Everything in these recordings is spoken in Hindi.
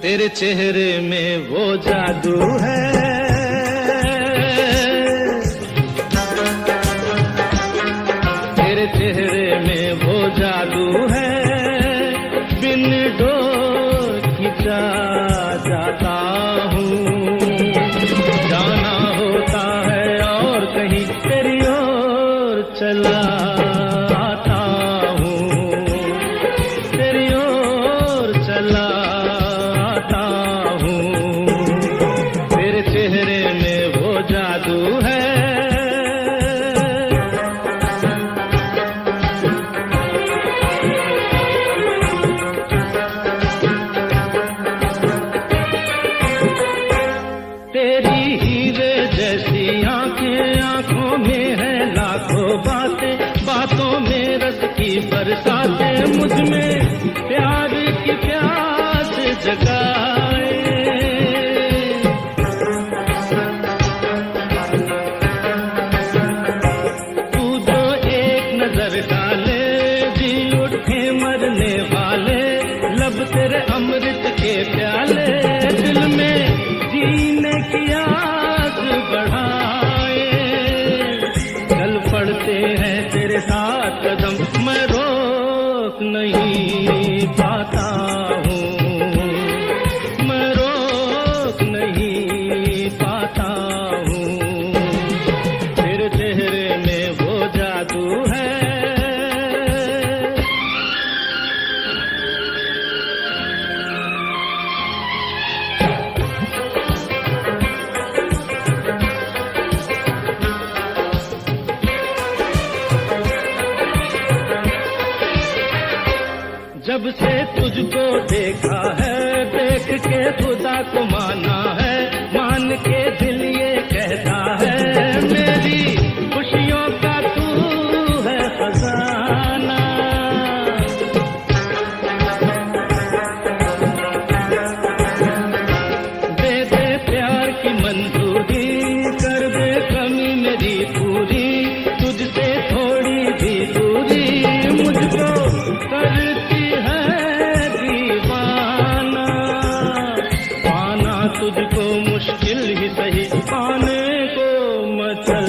तेरे चेहरे में वो जादू है, तेरे चेहरे में वो जादू है, बिन डोर खिंचा जाता हूँ। जाना होता है और कहीं तेरी ओर चला आता हूँ, तेरी ओर चला आता हूँ। तेरे चेहरे में वो जादू है। तेरी हीरे जैसी आंखें, आंखों में है लाखों बातें, बातों में रस की बरसातें, मुझ में प्यार की प्यास जगाए। तू जो एक नजर डाले जी उठे मरने वाले, लब तेरे अमृत के प्याले, दिल में जीने की आस बढ़ाए। चल पड़ते हैं तेरे साथ कदम, मैं रोक नहीं पाता हूँ, मैं रोक नहीं पाता हूँ। तेरे चेहरे में वो जादू है। जब से तुझको देखा है, देख के खुदा को माना है, मान के दिल ये कहता है, मेरी खुशियों का तू है खजाना। दे दे प्यार की मंजूरी, कर दे कमी मेरी पूरी, तुझसे थोड़ी भी दूरी मुझको करती तुझको मुश्किल ही सही, पाने को मचल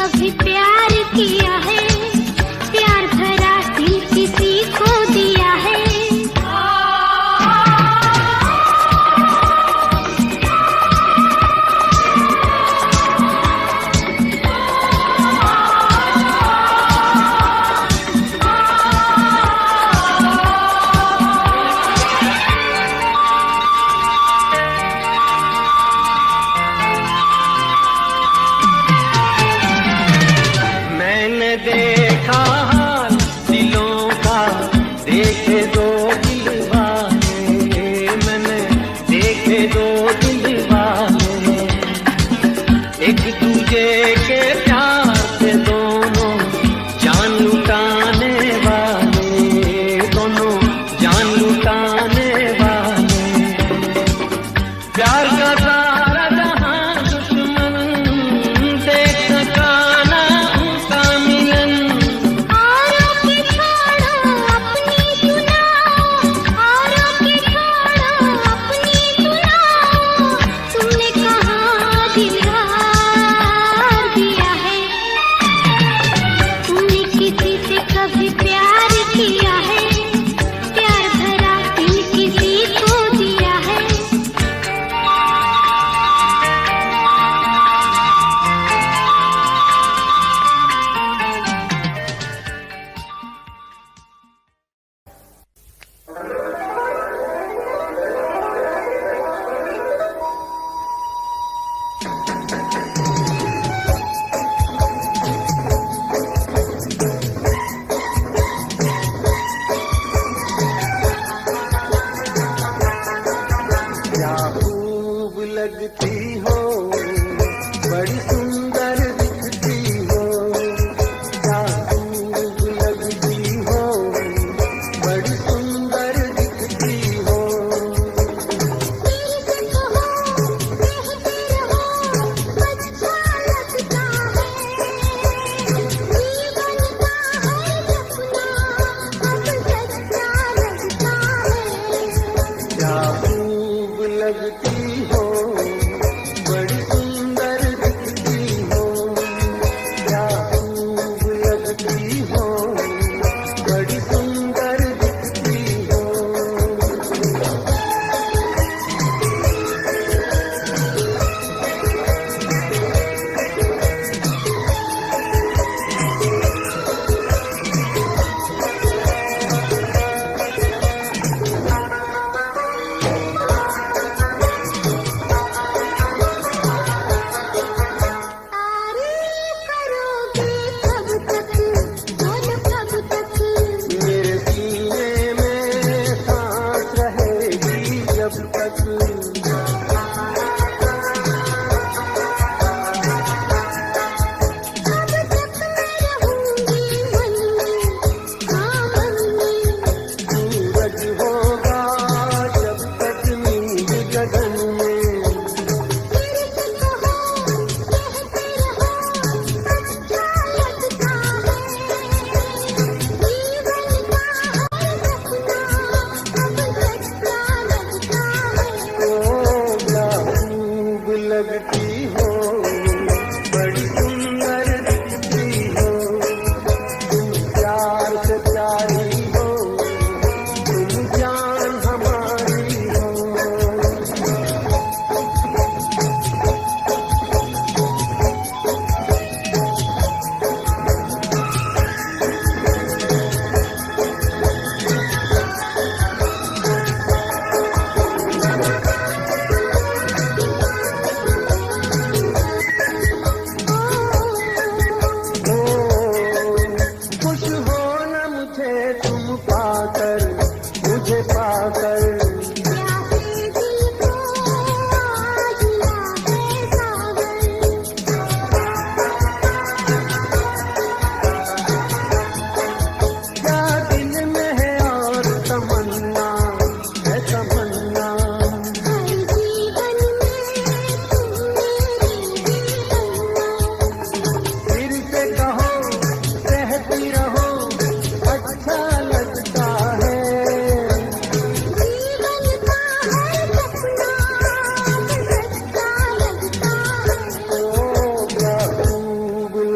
कभी प्यार किया है, प्यार भरा दिल किसी को दिया है। देखा हाल दिलों का, देखे दो दिल वाले, मैंने देखे दो दिल वाले, एक दूजे के प्यार से दोनों जान लुटाने वाले, दोनों जान लुटाने वाले। प्यार का सारा जहां दुश्मन देख सका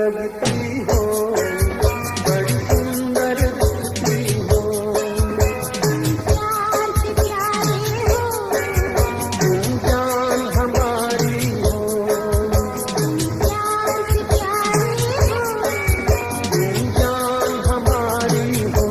लगती हो, बड़ी सुंदर दिखती हो। प्यार से प्यारे हो, तुम जान हमारी हो, प्यार से प्यारे हो, तुम जान हमारी हो।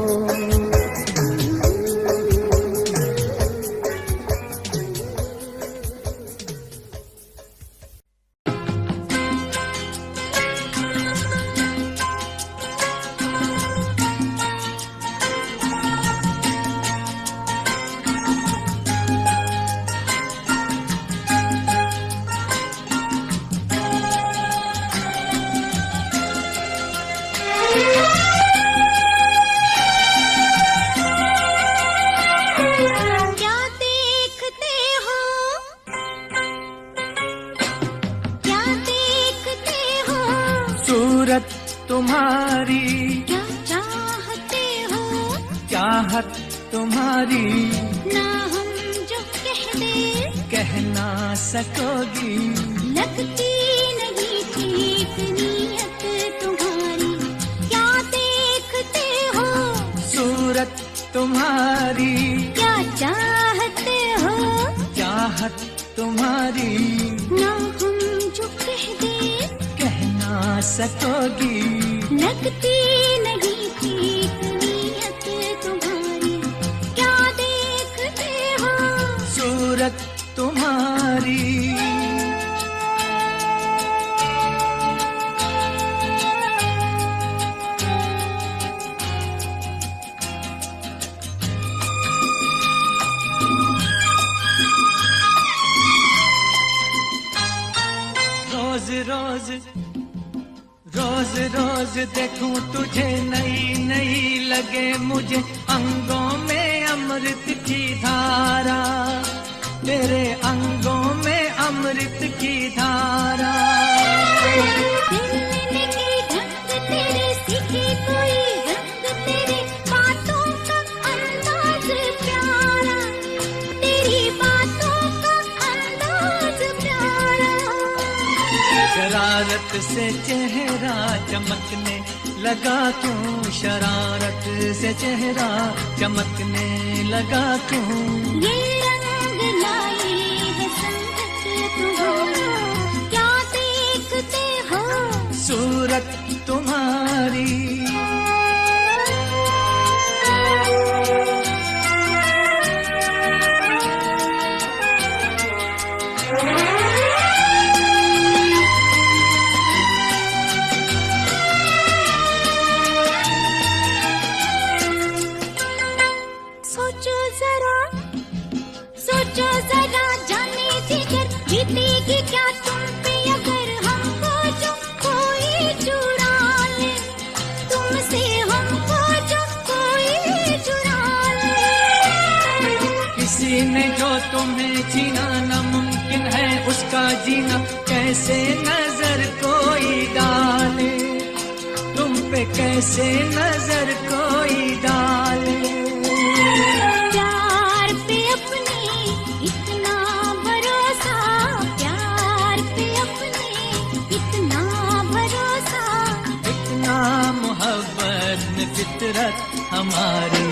क्या देखते हो, क्या देखते हो, सूरत तुम्हारी, क्या चाहते हो, चाहत तुम्हारी, ना हम जो कह दे कह ना सकोगी। लगती नहीं ठीक नीयत तुम्हारी। क्या देखते हो, सूरत तुम्हारी, क्या चाहते हो, चाहत तुम्हारी, ना हम जो कह दे कह ना सकोगी। लगती नहीं ठीक नीयत तुम्हारी। क्या देखते हो, सूरत तुम्हारी। रोज रोज रोज रोज देखूं तुझे नई नई लगे मुझे अंगों में अमृत की धारा, तेरे अंगों में अमृत की धारा। मिलने के ढंग तेरे सीखे कोई रंग, तेरे बातों का अंदाज प्यारा, तेरी बातों का अंदाज प्यारा। शरारत से चेहरा चमकने लगा क्यों, शरारत से चेहरा चमकने लगा क्यों। ये रंग लाए है संगत तुम्हारी। क्या देखते हो, सूरत तुम्हारी। सोचो जरा, सोचो जरा, जाने जिगर बीतेगी क्या तुम पे अगर हमको जो कोई चुरा ले, तुमसे हमको जो कोई चुरा ले। किसी ने जो तुम्हें जीना नामुमकिन है, उसका जीना कैसे नजर कोई डाले, तुम पे कैसे नजर कोई डाले। प्यार पे अपने इतना भरोसा, प्यार पे अपने इतना भरोसा। इतना मोहब्बत में फितरत हमारी।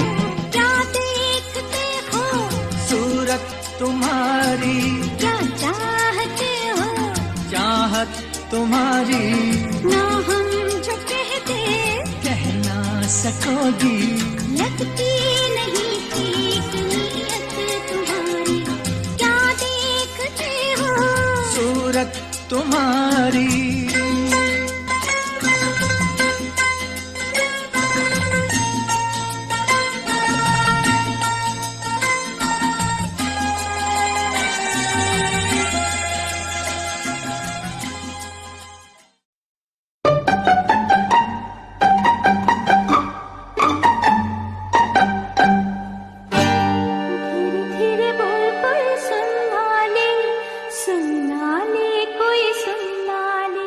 क्या देखते हो, सूरत तुम्हारी, क्या चाहते हो, चाहत तुम्हारी, ना हम जो कह दे कह ना सकोगी। लगती नहीं ठीक नीयत तुम्हारी। क्या देखते हो, सूरत तुम्हारी। धीरे धीरे बोल कोई सुनना ले, सुनना ले कोई सुनना ले।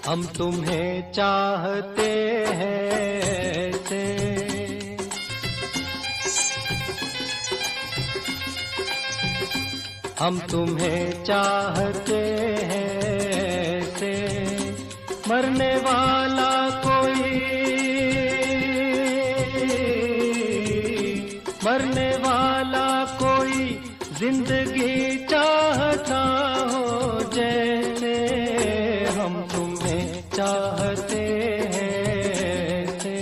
हम तुम्हें चाहते हैं ऐसे, हम तुम्हें चाहते हैं ऐसे, मरने वाला कोई, मरने वाला कोई जिंदगी चाहता हो जैसे, हम तुम्हें चाहते हैं ऐसे।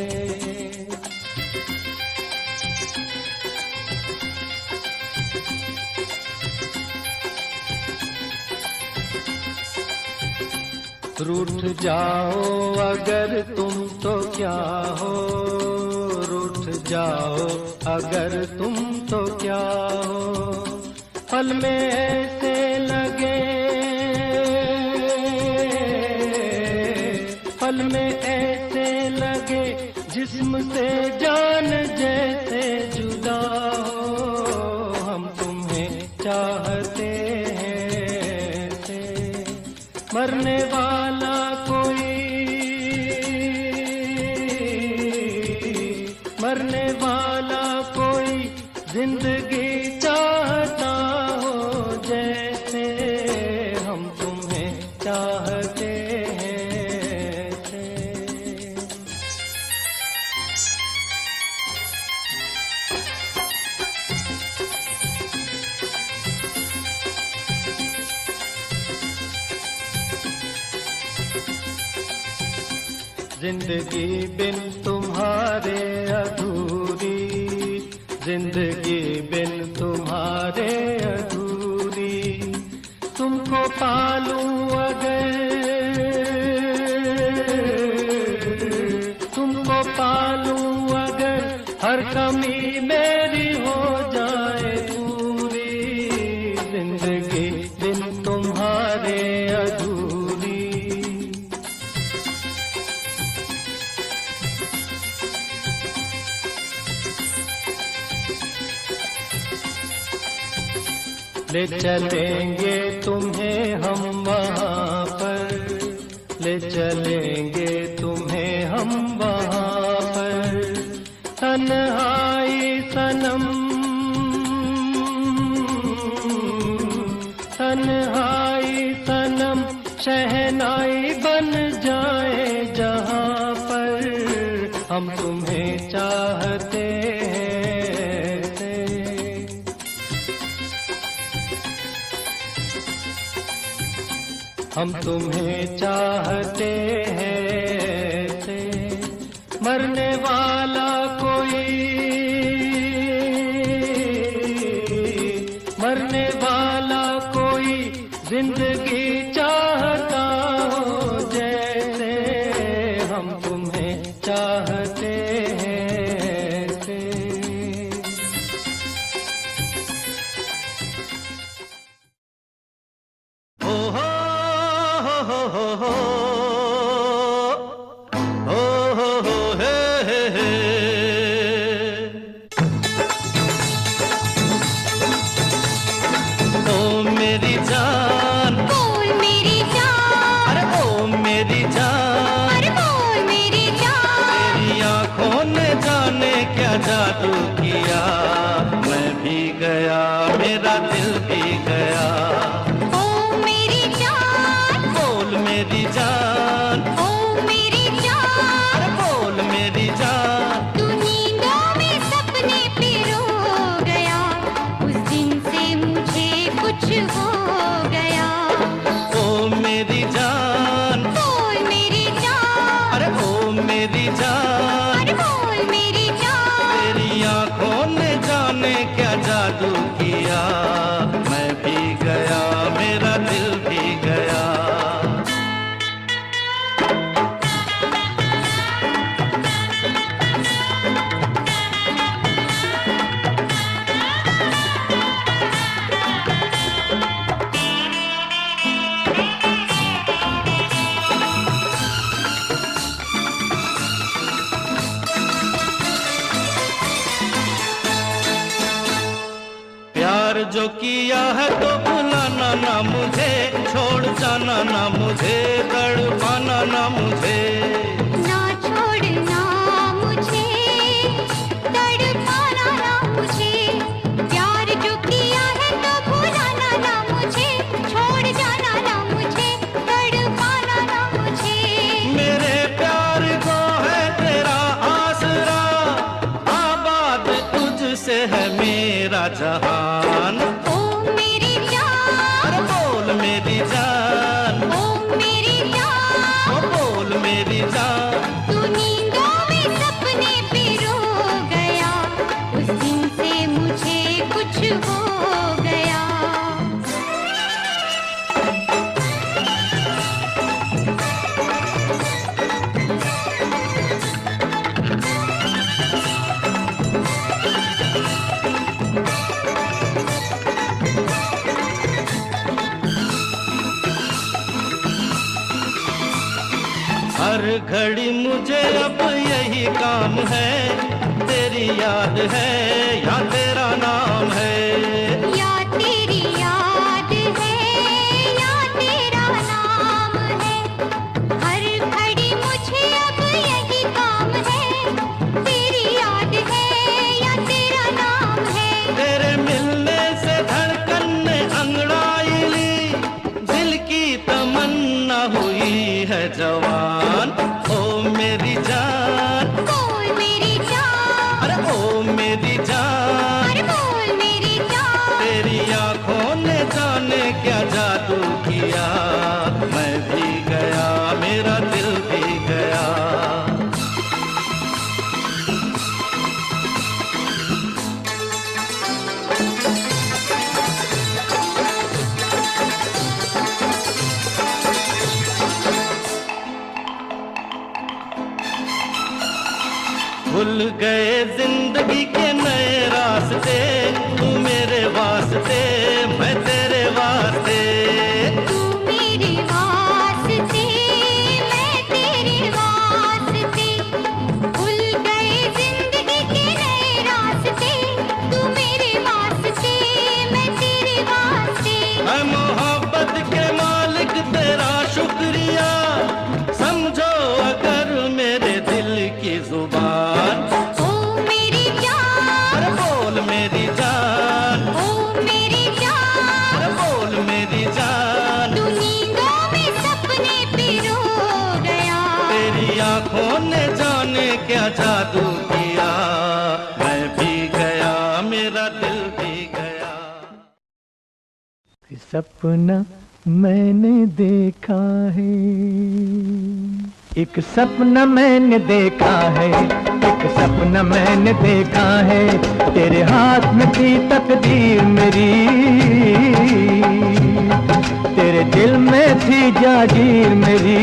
रूठ जाओ अगर तुम तो क्या हो, रूठ जाओ अगर तुम तो क्या हो, पल में ऐसे लगे, पल में ऐसे लगे जिस्म से जान जैसे जुदा हो, हम तुम्हें चाहते हैं ऐसे, मरने वाला कोई, मरने वाला कोई जिंदगी चाहता हो जैसे, हम तुम्हें चाहते हैं ऐसे। जिंदगी बिन तुम्हारे अधूरी, जिंदगी बिन तुम्हारे अधूरी, तुमको पालूं अगर, तुमको पालूं अगर, हर कमी मेरी हो जाए पूरी, जिंदगी बिन तुम्हारे अधूरी। ले चलेंगे तुम्हें हम वहाँ पर, ले चलेंगे तुम्हें हम वहाँ पर, तन्हाई सनम, तन्हाई सनम शहनाई बन जाए जहाँ पर, हम तुम्हें चाहते हैं ऐसे। हम तुम्हें चाहते हैं ऐसे, मरने वाला कोई, मरने वाला कोई जिंदगी चाहता हो जैसे, हम तुम्हें चाहते हैं ऐसे। ओ हो मेरी जान, बोल मेरी जान, अरे ओ मेरी जान, अरे बोल मेरी जान, तेरी आंखों ने जाने क्या जादू किया, मैं भी गया मेरा दिल भी गया। ओ मेरी जान, बोल मेरी जान, ओ मेरी जान, अरे बोल मेरी जान, तू नींदों में सपने पिरो गया, उस दिन से मुझे कुछ हो गया। ओ मेरी जान, बोल मेरी जान, अरे ओ मेरी जान, अरे बोल मेरी जान, तेरी आंखों ने जाने क्या जादू किया, मैं भी गया मेरा दिल भी गया। प्यार जो किया है तो भुला पाना ना मुझे, छोड़ जाना ना मुझे, तड़पाना ना मुझे। ना छोड़ना मुझे, तड़पाना ना मुझे, प्यार जो किया है तो भुलाना ना मुझे, छोड़ जाना ना मुझे, तड़पाना ना मुझे। मेरे प्यार को है तेरा आसरा, आबाद तुझसे है मेरा जहान। ओ मेरी जान, अरे बोल मेरी जान, ओ मेरी जान, ओ बोल मेरी जान। तू नींदों में सपने पिरो गया, उस दिन से मुझे कुछ हो गया। हर घड़ी मुझे अब यही काम है, तेरी याद है या तेरा नाम है। या तेरी याद है या तेरा नाम है, हर घड़ी मुझे अब यही काम है, तेरी याद है या तेरा नाम है। तेरे मिलने से धड़कन ने अंगड़ाई ली, दिल की तमन्ना हुई है जवान। ओ मेरी जान, बोल मेरी जान, अरे ओ मेरी जान, अरे बोल मेरी जान। तेरी आंखों ने जाने क्या जादू किया, मैं भी गया मेरा दिल भी गया। भूल गए जिंदगी के नए रास्ते, तू मेरे वास्ते मैं तेरे वास्ते। तू मेरे वास्ते मैं तेरे वास्ते, भूल गए जिंदगी के नए रास्ते, तू मेरे वास्ते मैं तेरे वास्ते। है मोहब्बत के मालिक तेरा शुक्रिया, समझो अगर मेरे दिल की जुबान। ओ मेरी जान, अरे बोल मेरी जान, ओ मेरी जान, अरे बोल मेरी जान। तू नींदों में सपने पिरो गया, तेरी आंखों ने जाने क्या जादू किया, मैं भी गया मेरा दिल भी गया। सपना मैंने देखा है, एक सपना मैंने देखा है, एक सपना मैंने देखा है, तेरे हाथ में थी तकदीर मेरी, तेरे दिल में थी जागीर मेरी,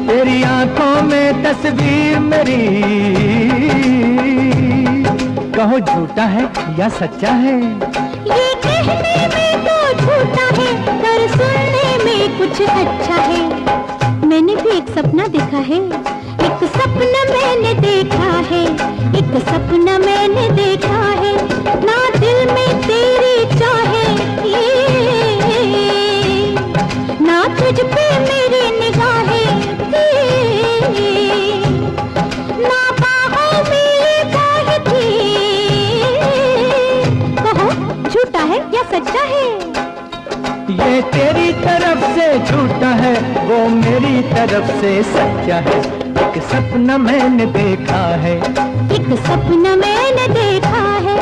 तेरी आंखों में तस्वीर मेरी। कहो झूठा है या सच्चा है, ये कहने में तो झूठा है, पर सुनने में कुछ अच्छा है। मैंने भी एक सपना देखा है, एक सपना मैंने देखा है, एक सपना मैंने देखा है, ना दिल में तेरी चाहे, ना तुझ पे मेरी निगाहें, ना बाहों में बाहें थी। कहो झूठा है या सच्चा है, ये तेरी तरफ से झूठा है, वो मेरी तरफ से सच्चा है, एक सपना मैंने देखा है, एक सपना मैंने देखा है।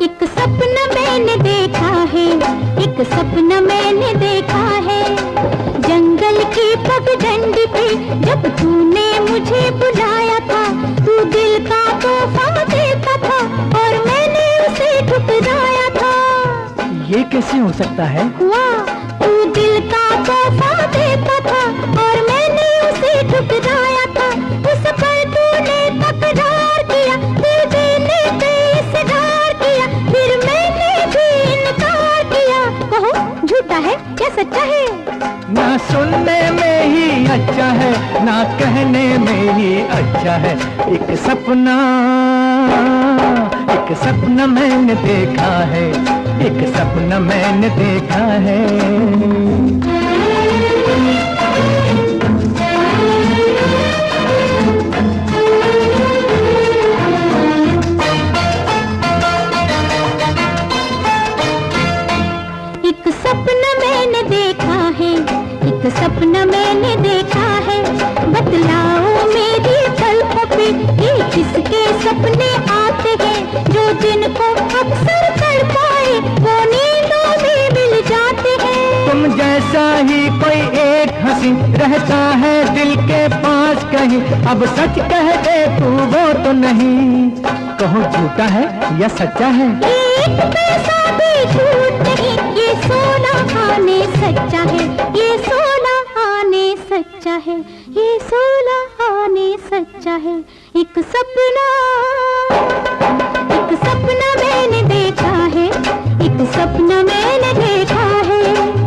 एक सपना मैंने देखा है, एक सपना मैंने देखा है, जंगल की पगडंडी पे जब तूने मुझे बुलाया था, तू दिल का तोहफा देता था और मैंने उसे ठुकराया था। ये कैसे हो सकता है, हुआ तू दिल का तोहफा देता था और मैंने उसे ठुकराया था, उस पर तूने तकरार किया, दिल देने पे इसरार किया, फिर मैंने भी इनकार किया। कहो कहना कहने में ही अच्छा है। एक सपना मैंने देखा है, एक सपना मैंने देखा है। एक सपना मैंने देखा है, एक सपना मैंने देखा है। बतलाओ मेरी पलकों पे ये किसके सपने आते हैं, जो जिनको अक्सर तड़पाए वो नींदों में मिल जाते हैं। तुम जैसा ही कोई एक हंसी रहता है दिल के पास कहीं, अब सच कह दे तू वो तो नहीं, कहो झूठा है या सच्चा है। एक पैसा भी झूठ नहीं, ये सोना आने सच्चा है, ये सोना आने सच्चा है, ये सोना आने सच्चा है। एक सपना मैंने देखा है, एक सपना मैंने देखा है।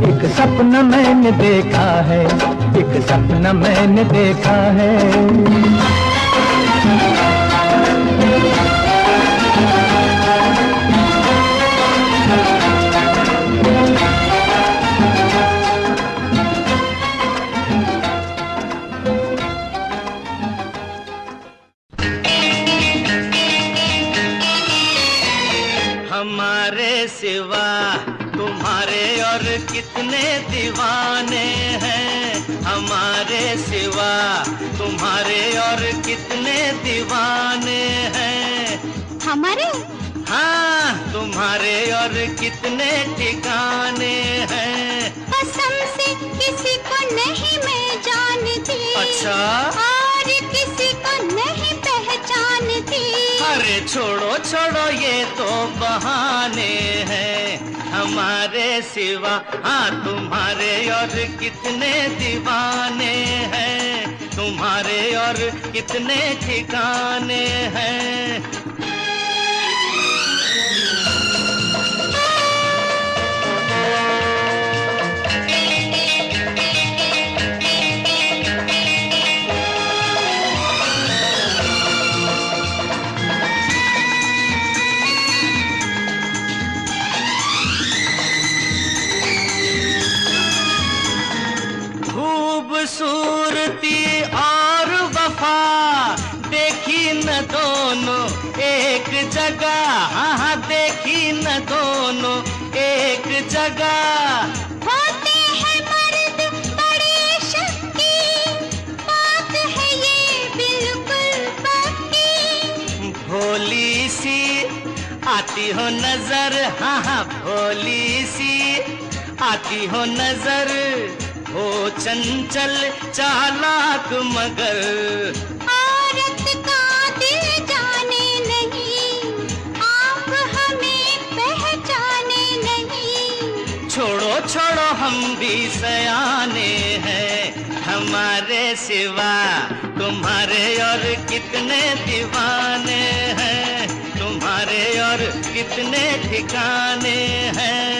एक सपना मैंने देखा है, एक सपना मैंने देखा है। हमारे सिवा तुम्हारे और कितने दीवाने हैं, हमारे सिवा तुम्हारे और कितने दीवाने हैं। हमारे? हाँ, तुम्हारे और कितने ठिकाने हैं। कसम से किसी को नहीं मैं जानती, अच्छा? और किसी को नहीं पहचानती। अरे छोड़ो छोड़ो ये तो बहाने हैं, हमारे सिवा हाँ तुम्हारे और कितने दीवाने हैं, तुम्हारे और कितने ठिकाने हैं। खूबसूरती और वफा देखी न दोनों एक जगह, हाँ देखी न दोनों एक जगह। होते हैं मर्द बड़े शक्की, बात है ये बिल्कुल पक्की। भोली सी आती हो नजर, हाँ भोली सी आती हो नजर, हो चंचल चालाक मगर। औरत का दिल जाने नहीं, आप हमें पहचाने नहीं। छोड़ो छोड़ो हम भी सयाने हैं, हमारे सिवा तुम्हारे और कितने दीवाने हैं, तुम्हारे और कितने ठिकाने हैं।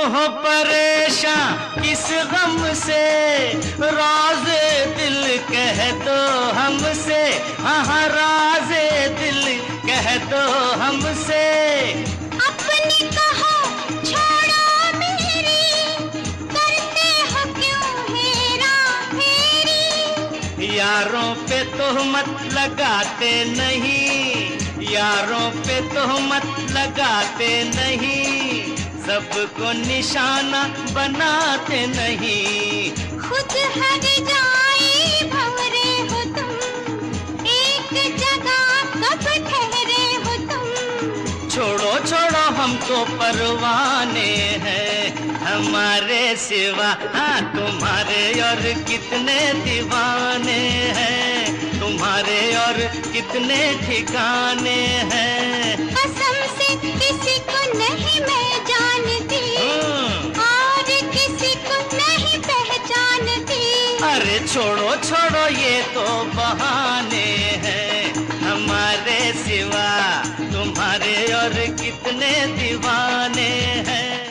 हो परेशान किस गम से, राज़े दिल कह दो हमसे, हाँ राज़े दिल कह दो हमसे। अपनी कहो छोड़ो मेरी, करते हो क्यों हेरा फेरी। यारों पे तोहमत लगाते नहीं, यारों पे तोहमत लगाते नहीं, सबको निशाना बनाते नहीं। खुद हर जाए भंवरे हो तुम, एक जगह कब ठहरे हो तुम। छोड़ो छोड़ो हम तो परवाने हैं, हमारे सिवा हाँ तुम्हारे और कितने दीवाने हैं, तुम्हारे और कितने ठिकाने हैं। कसम से किसी को नहीं मैं जानती, और किसी को नहीं पहचानती। अरे छोड़ो छोड़ो ये तो बहाने हैं, हमारे सिवा तुम्हारे और कितने दीवाने हैं।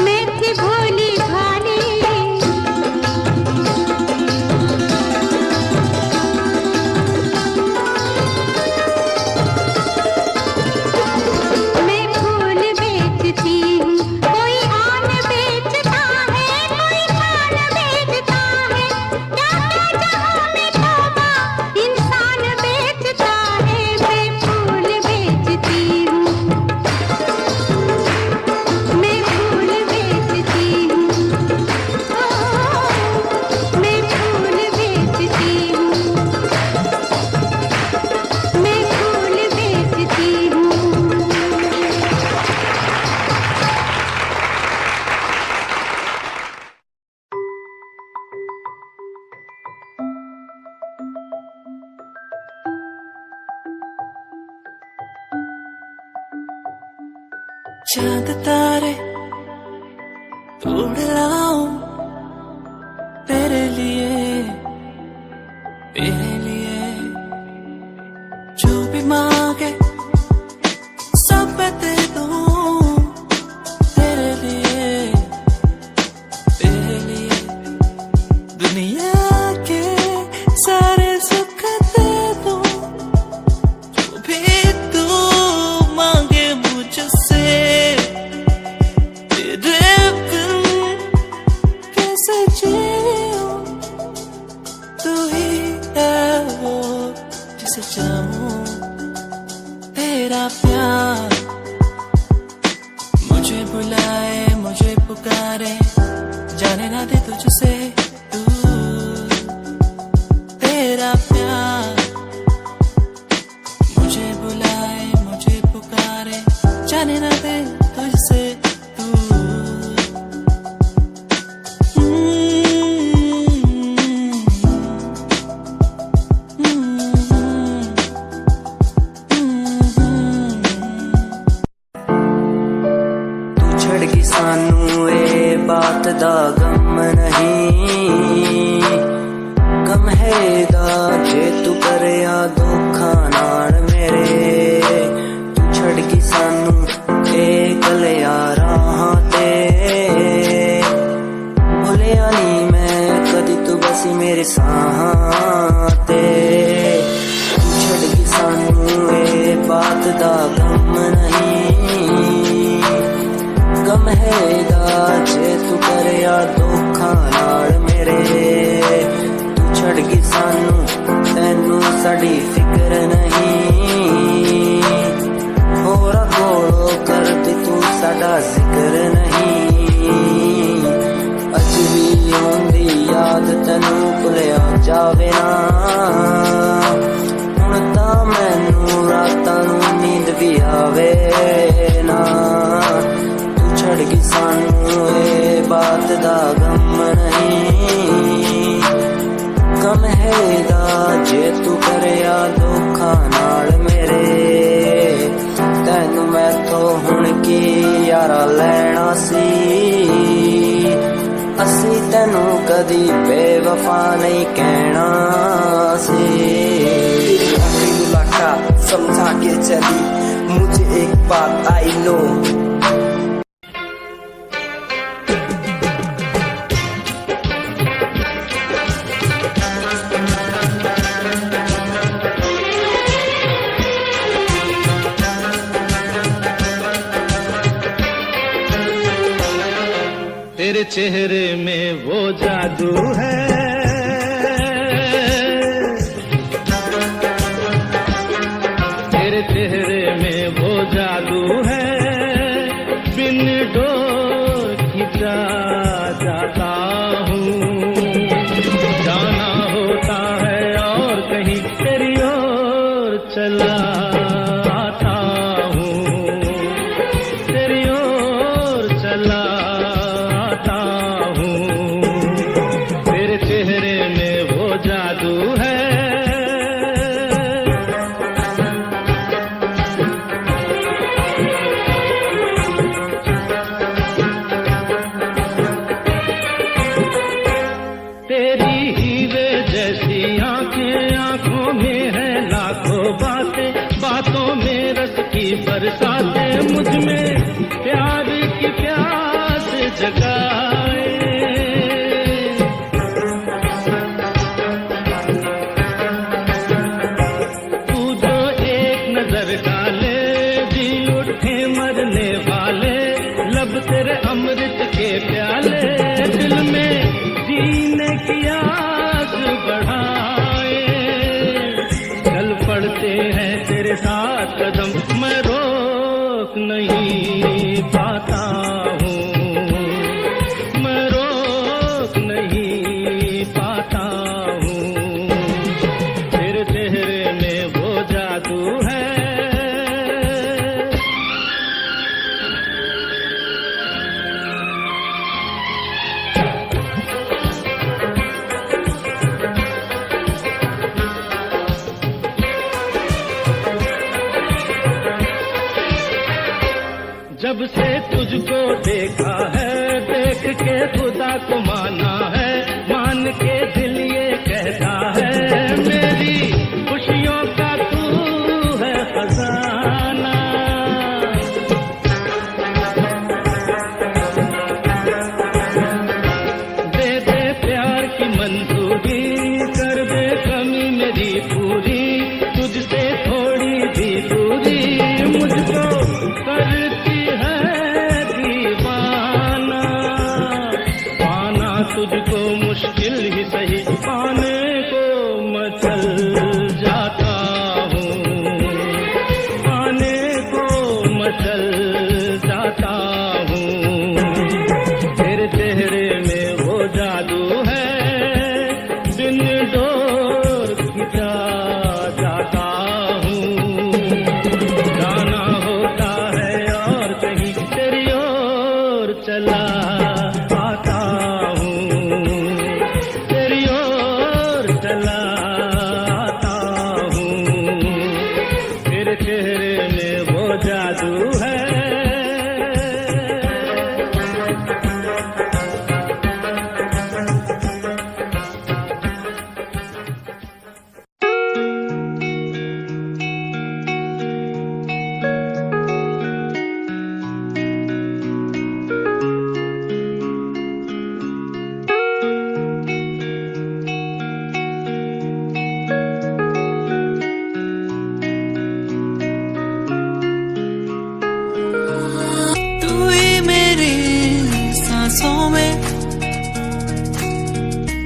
मैं थी भोली भाली। चांद तारे तोड़ लाऊं तेरे लिए जो भी मांगे सब मैं दे दूं तेरे लिए दुनिया के सारे सुख दे दूं जो भी तू मांगे मुझसे तेरे बिन कैसे जीऊं तू ही है वो जिसे चाहूं तेरा प्यार मुझे बुलाए मुझे पुकारे जाने ना दे तुझसे दूर तेरा प्यार मुझे बुलाए मुझे पुकारे जाने ना दे तुझसे ਛੜਗੀ ਸਾਨੂੰ ਇਹ ਬਾਤ ਦਾ ਗਮ ਨਹੀਂ ਗਮ ਹੈ ਦਾ ਜੇ ਤੂੰ ਕਰਿਆ ਧੋਖਾ ਨਾਲ ਮੇਰੇ ਤੂੰ ਛੜਗੀ ਸਾਨੂੰ ਇਹ ਗਲਿਆ ਰਾਹਾਂ ਤੇ ਭੁੱਲਿਆ ਨਹੀਂ ਮੈਂ ਕਦੀ ਤੂੰ ਬਸੀ ਮੇਰੇ ਸਾਹਾਂ ਤੇ ਤੂੰ ਛੜਗੀ ਸਾਨੂੰ ਇਹ ਬਾਤ ਦਾ ਗਮ ਨਹੀਂ गम हैगा जे तू करिया धोखा नाल मेरे तू छड़ गई सानू तैनू साडी फिक्र नहीं होरा कोलो करदी तू साडा जिक्र नहीं अज भी आउंदी याद तैनू भुलिया जावे ना हुण तां मैनू रातां नू नींद भी आवे ना छड़गी सानू ये बात दा गम नहीं गम हैगा जे तू करिया धोखा नाल मेरे तैनू मैथों हुण की यारा लैना सी असी तैनू कदी बेवफा नहीं कहना सी आखिरी मुलाकात समझा के चली मुझे एक बात आई नो तेरे चेहरे में वो जादू है तेरे चेहरे में वो जादू है बिन डोर खिंचा जाता हूँ जाना होता है और कहीं तेरी ओर चला आता हूँ तेरी ओर चला चेहरे में वो जादू है तेरी हीरे जैसी आंखें आंखों में है लाखों बातें बातों में रस की बरसातें मुझ में प्यार की प्यास जगाए तेरे अमृत के प्याले दिल में जीने की आस बढ़ाए चल पड़ते हैं तेरे साथ कदम मैं रोक नहीं पाता हूँ मैं रोक नहीं पाता हूँ तेरे चेहरे में वो जादू है जब से तुझको देखा है, देख के खुदा को माना है, मान के दिल ये कहता है, मेरी खुशियों का तू है खजाना। दे दे प्यार की मंजूरी, कर दे कमी मेरी पूरी, तुझसे थोड़ी भी दूरी मुझको करती है दीवाना। पाना तुझको मुश्किल ही सही, पाने को मचल जाता हूँ, पाने को मचल जाता हूँ। तेरे चेहरे में वो जादू है, दिन डोर खिंचा जाता हूँ। जाना होता है और कहीं तेरी ओर चला आता हूँ, तेरी ओर चला आता हूँ। तेरे चेहरे में वो जादू है। तू ही मेरी सांसों में,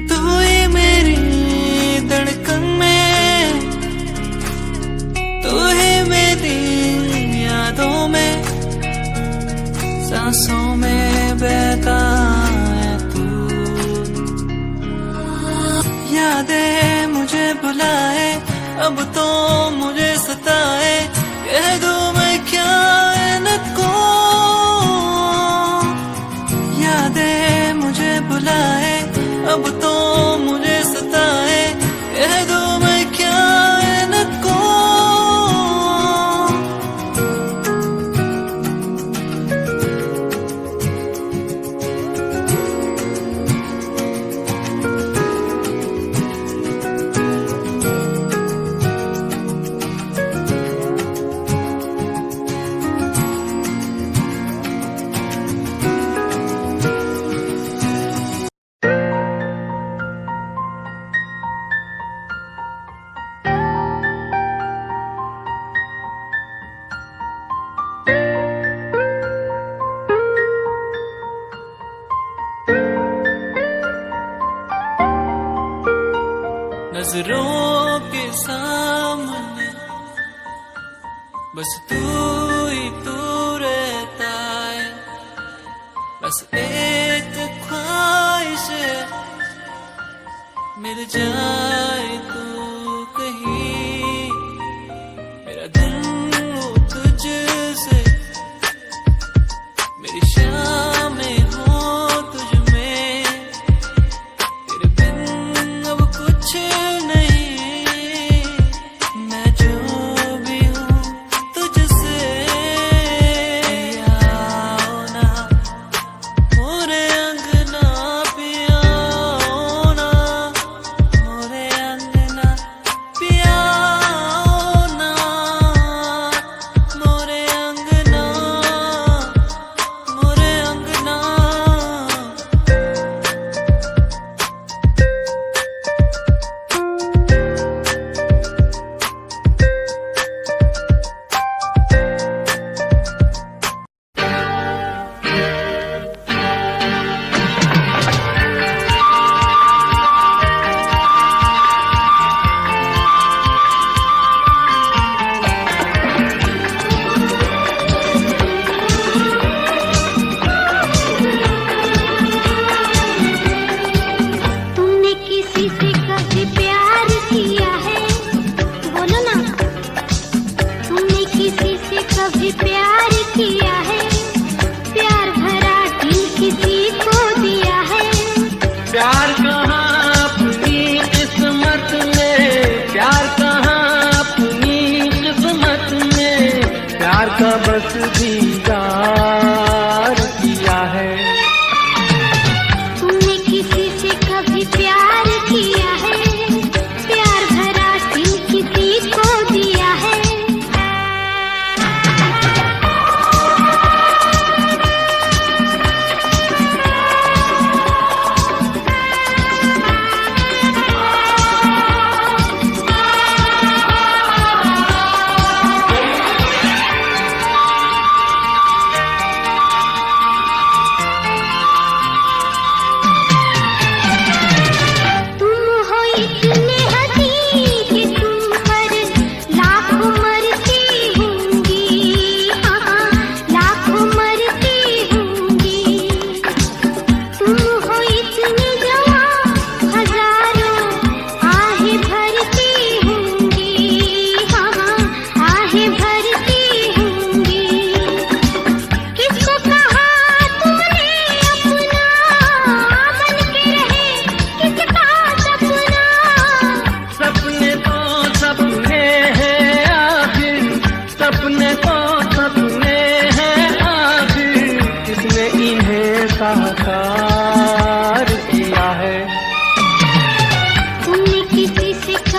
तू ही मेरी धड़कन में, तू ही मेरी यादों में, सांसों में बहता है तू। यादें मुझे बुलाए, अब तो मुझे सताए, कह दो मैं क्या इनको। यादें मुझे बुलाए, अब तो मुझे सताए, कह दो मैं क्या इनको। नजरों के सामने बस तू ही तू रहता है, बस एक ख्वाहिश है मिल जाए तू कहीं। मेरा दिन हो तुझसे, मेरी शामें हो तुझ में, तेरे बिन अब कुछ नहीं। मैं जो भी हूँ तुझसे, आओ ना मोरे अंगना पिया, आओ ना मोरे अंगना।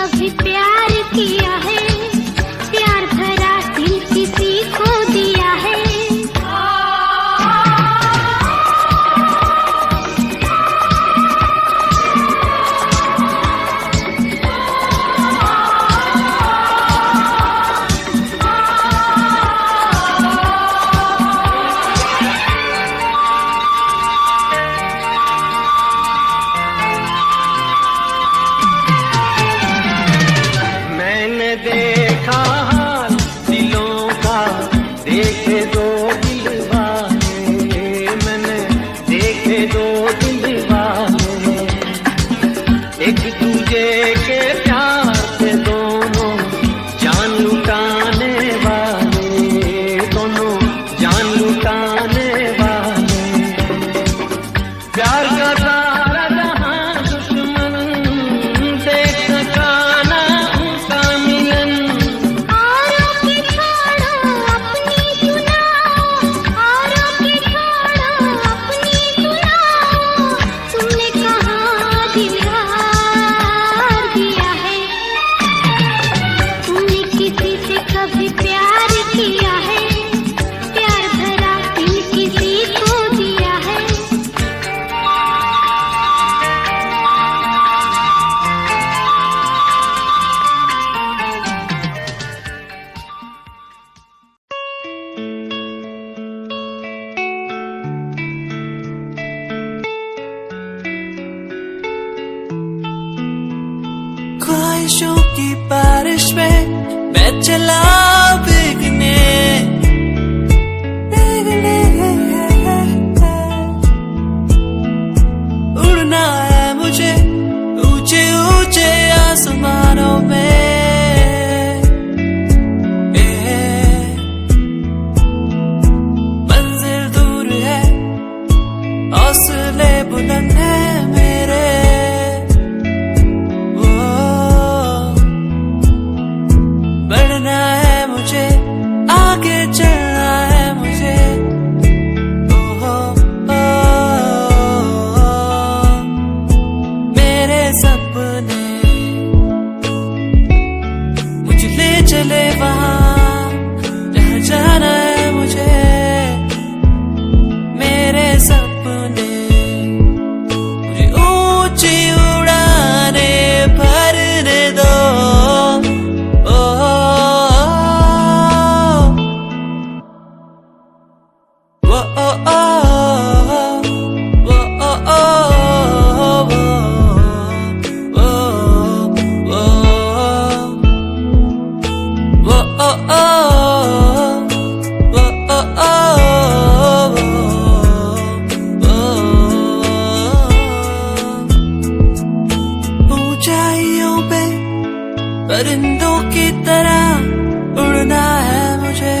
कभी प्यार किया है, प्यार भरा दिल किसी को दिया है। मैंने देखा हाल दिलों का, देखे दो दिल वाले, मैंने देखे दो दिल वाले, एक दूजे के प्यार से दोनों जान लुटाने वाले, दोनों जान लुटाने वाले। प्यार का सारा जहां दुश्मन देख सका ना उनका मिलन। औरों की छोड़ो अपनी सुनाओ, औरों की छोड़ो अपनी सुनाओ, तुमने कहाँ दिल हार दिया है। तुमने किसी से कभी प्यार किया है, प्यार भरा दिल किसी को दिया है। ख्वाहिशों की बारिश में मैं चला भीगने, उड़ना है मुझे ऊंचे ऊंचे आसमानों में। मंजिल दूर है, हौसले बुलंद है मेरे। बढ़ना है मुझे, आगे चलना है मुझे। मेरे सपने मुझे ले चले वहाँ जहाँ जाना है मुझे। मेरे सपने मुझे ऊंची उड़ाने भरने दो। ऊंचाइयों पे परिंदों की तरह उड़ना है मुझे।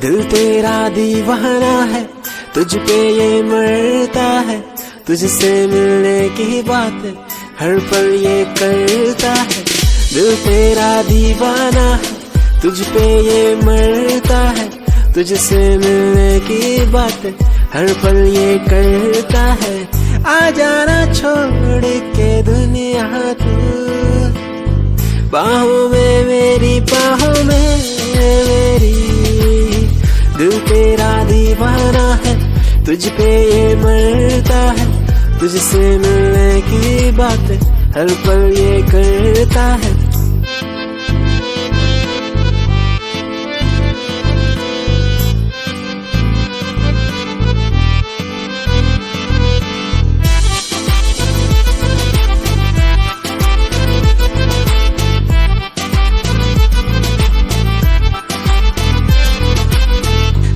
दिल तेरा दीवाना है, तुझ पे ये मरता है, तुझसे मिलने की बात हर पल ये करता है। दिल तेरा दीवाना है, तुझ पे ये मरता है, तुझसे मिलने की बात हर पल ये करता है। आ जाना छोड़ के दुनिया तू, बाहों में मेरी बाहों में मेरी। दिल तेरा दीवाना है, तुझ पे ये मरता है, तुझसे मिलने की बात हर पल ये करता है।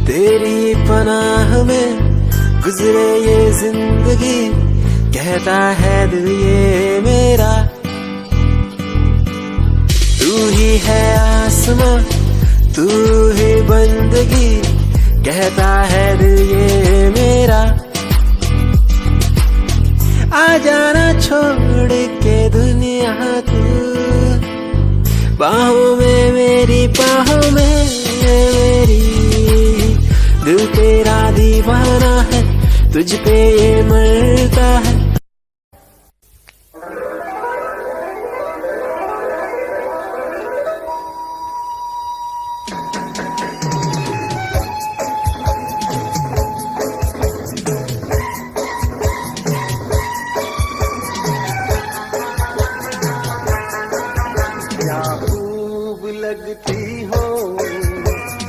तेरी पनाह में गुजरे ये जिंदगी, कहता है दिल ये मेरा। तू ही है आसमां, तू ही बंदगी, कहता है दिल ये मेरा। आ जाना छोड़ के दुनिया तू, बाहों में मेरी बाहों में दीवाना है, तुझ पे ये मरता है। क्या खूब लगती हो,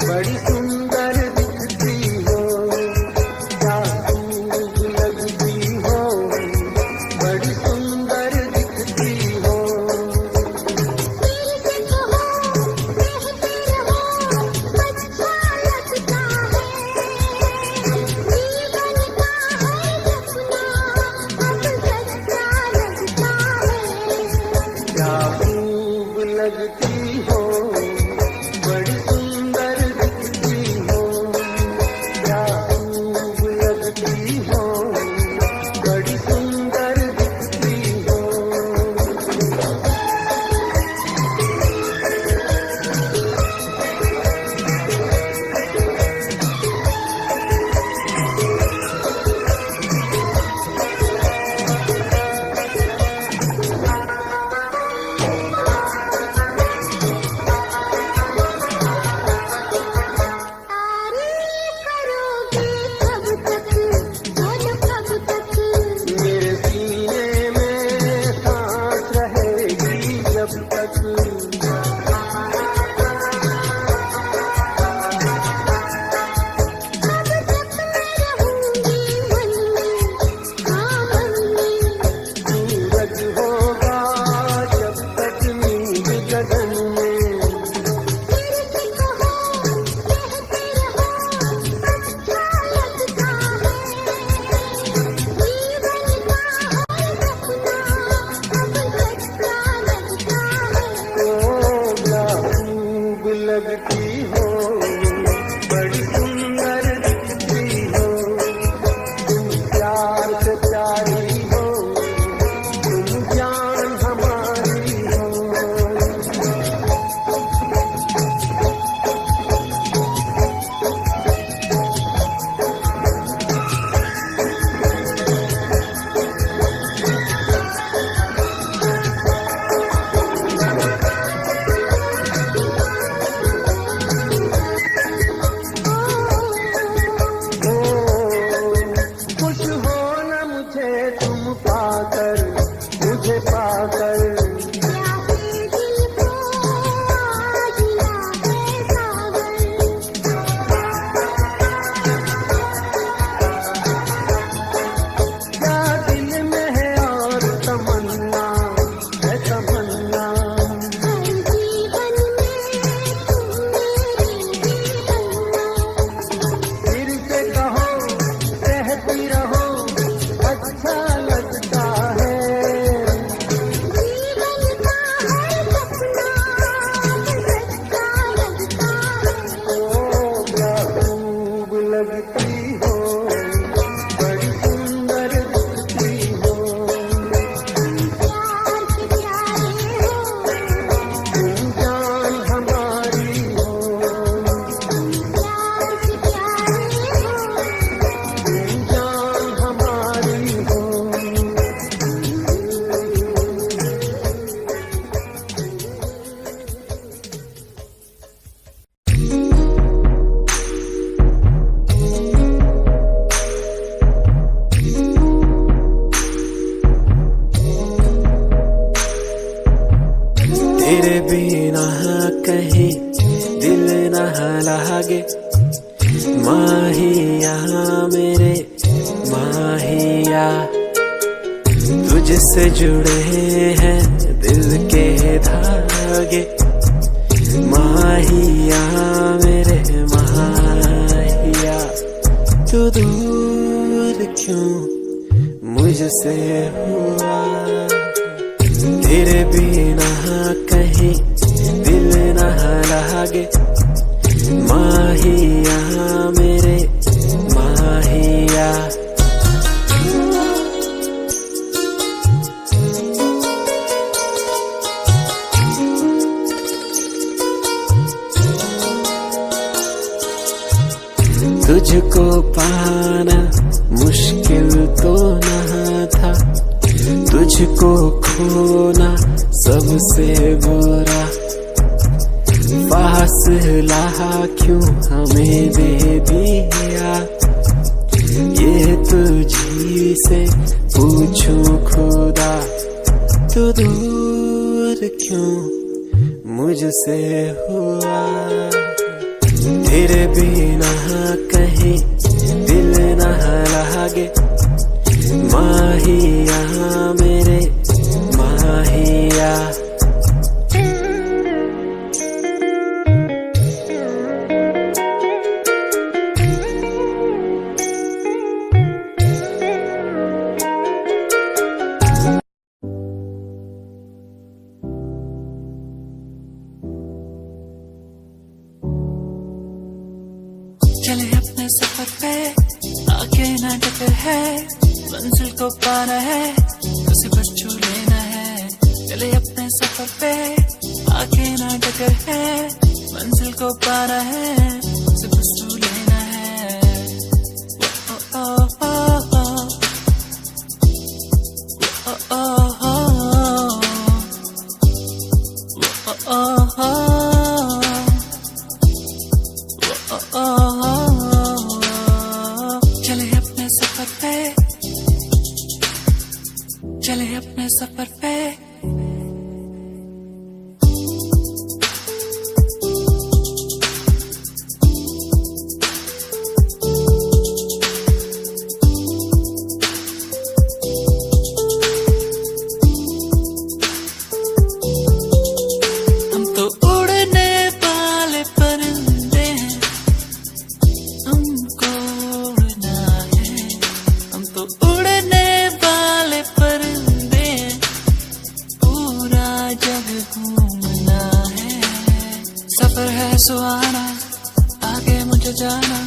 बड़ी सुंदर दिखती हो। क्या खूब लगती हो, बड़ी सुंदर दिखती हो। क्या खूब लगती हो, बड़ी सुंदर दिखती हो। क्या खूब लगती हो, बड़ी सुंदर दिखती हो। मेरे सीने में सांस रहेगी जब तक। सूरज होगा जब तक नींद गगन में। क्या खूब लगती हो, बड़ी सुंदर दिखती हो। तुम प्यार से प्यारी हो, तुम जान हमारी हो। खुश हो न मुझे तुम पाकर, मुझे पाकर। क्या दिल में है और तमन्ना, है तमन्ना। फिर से कहो, कहती रहो, अच्छा लगता है। क्या खूब लगती हो, बड़ी सुंदर दिखती हो। तुम जान हमारी हो। तुम जान हमारी हो। तेरे बिना कहीं दिल न लागे, माहिया मेरे माहिया। तुझसे जुड़े हैं दिल के धागे, माहिया मेरे माहिया। तू दूर क्यों मुझसे हुआ, तेरे बिना कहीं दिल न लागे, माहिया मेरे माहिया। तुझको पाना मुश्किल तो न था, तुझको खोना सबसे बुरा। फासला क्यों हमें दे दिया, ये तुझी से पूछूं खुदा। तू दूर क्यों मुझसे हुआ, तेरे बिना कहीं दिल न लागे। माहिया मेरे माहिया, चले अपने सफर पे आगे ना टकर है, मंजिल को पाना है उसे बस छू लेना है। चले अपने सफर पे आगे ना टकर है, मंजिल को पाना है उसे बस छू लेना है। ओ ओ ओ ओ ओ ओ ओ चले अपने सफर पे, चले अपने सफर पे। हम तो उड़ने वाले परिंदे हैं, हमको उड़ना है। हम तो उड़ने वाले परिंदे हैं, पूरा जग घूमना है। सफर है सुहाना, आगे मुझे जाना,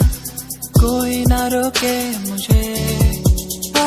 कोई ना रोके मुझे। ओ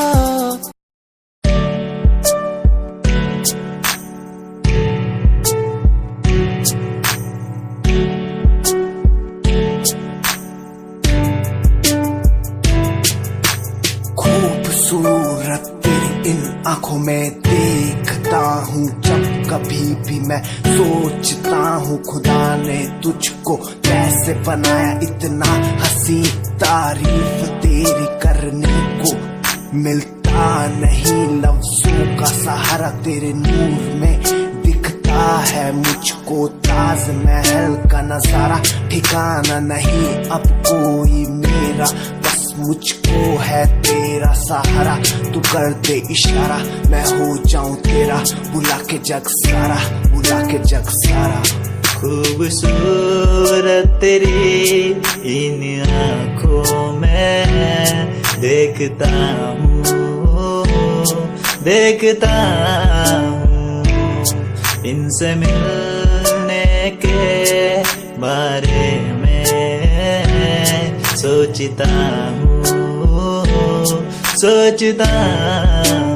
खूबसूरत तेरी इन आंखों में देखता हूँ जब कभी भी मैं सोचता हूँ खुदा ने तुझको कैसे बनाया इतना हंसी। तारीफ तेरी करने को मिलता नहीं, लफ्जों का सहारा तेरे नूर में दिखता है मुझको। ताजमहल का नजारा ठिकाना नहीं अब कोई मेरा, बस मुझको है तेरा सहारा। तू कर दे इशारा मैं हो जाऊं तेरा, बुला के जग सारा, बुला के जग सारा। खूबसूरत तेरी इन आँखों में देखता हूँ, देखता हूँ। इनसे मिलने के बारे में सोचता हूँ, सोचता हूँ।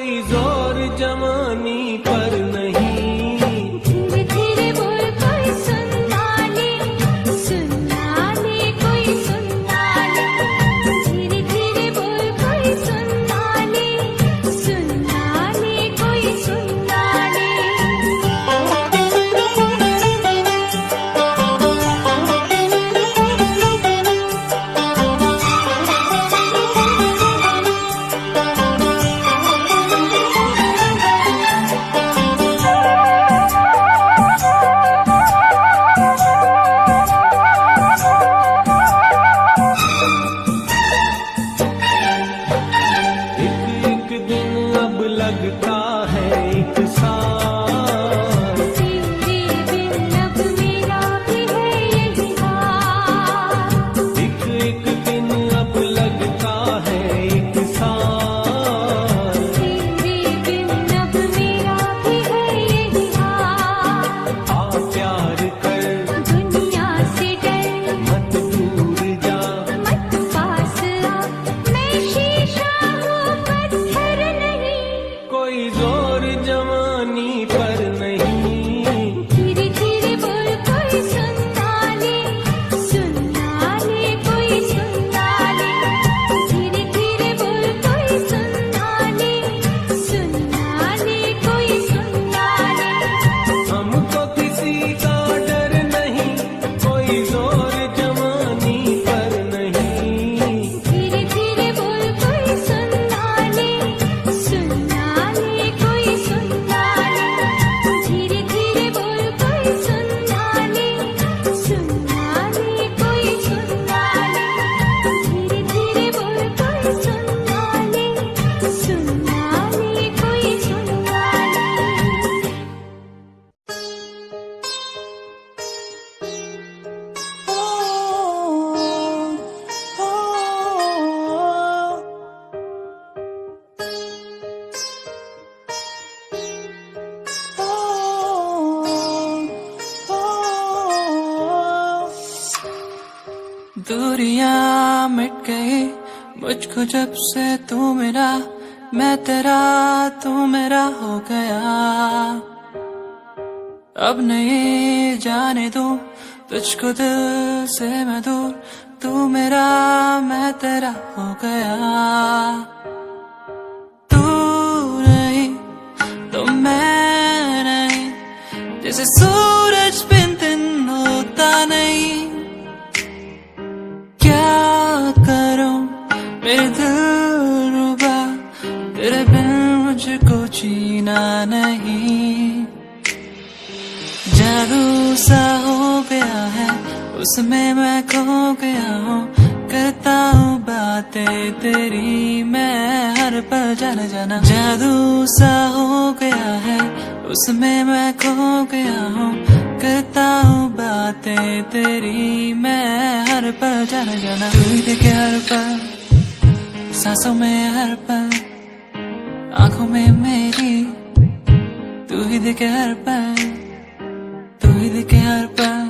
कोई जोर जमानी पर नहीं। धीरे धीरे बोल कोई सुनना ले कोई सुनना ले। धीरे धीरे बोल कोई सुनना ले कोई सुनना ले। एक दिन अब लगता है एक साल। तेरे बिन अब मेरा भी है यही हाल। एक दिन अब लगता है एक साल। तेरे बिन अब मेरा भी है यही हाल। आ प्यार कर दुनिया से डर मत दूर जा। मत पास आ, मैं शीशा हूँ पत्थर नहीं। कोई जोर जवानी पर नहीं। धीरे धीरे बोल कोई सुनना ले कोई सुनना ले। धीरे धीरे बोल कोई सुनना ले कोई सुनना ले। हमको किसी का डर नहीं, कोई जोर जवानी पर नहीं। धीरे धीरे बोल कोई सुनना ले कोई सुनना ले। धीरे धीरे बोल कोई सुनना ले कोई सुनना ले। धीरे धीरे बोल कोई सुनना ले कोई सुनना ले। दूरियां मिट गई मुझको जब से तू मेरा, मैं तेरा तू मेरा हो गया। अब नहीं जाने दूं तुझको दिल से मैं दूर, तू मेरा मैं तेरा हो गया। तू नहीं तो मैं नहीं, जैसे सूरज बिन दिन होता नहीं। क्या करूं मेरे दिल रुबा, तेरे बिन मुझको जीना नहीं। जादू सा हो गया है उसमें मैं खो गया हूँ, करता हूँ बातें तेरी मैं हर पल जाना जाना। जादू सा हो गया है उसमें मैं खो गया हूँ, करता हूँ बातें तेरी मैं हर पल जाना जाना। तू ही देखे हर पल, सांसों में हर पल, आंखों में मेरी। तू ही देखे हर पल, तू ही देखे हर पल।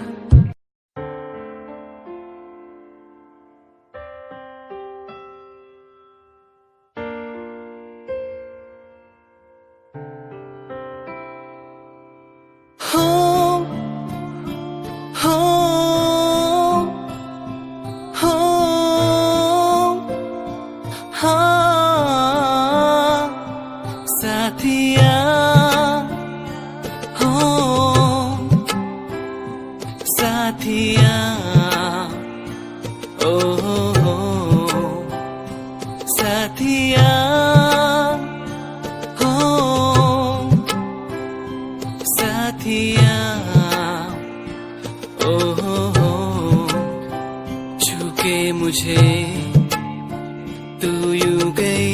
साथिया हो साथिया ओ हो साथिया हो साथिया ओ हो छूके मुझे तू यूं गई,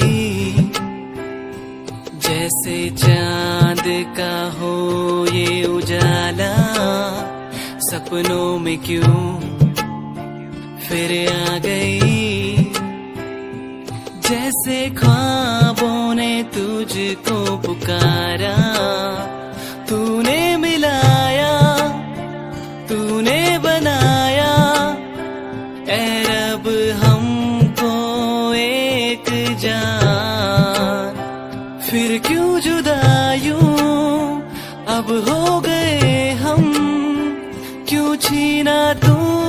जैसे चांद का हो ये उजाला। सपनों में क्यों फिर आ गई, जैसे ख्वाबों ने तुझको पुकारा। तूने मिलाया, तूने बनाया, ऐ रब हमको एक जान। फिर अब हो गए हम, क्यों छीना तूने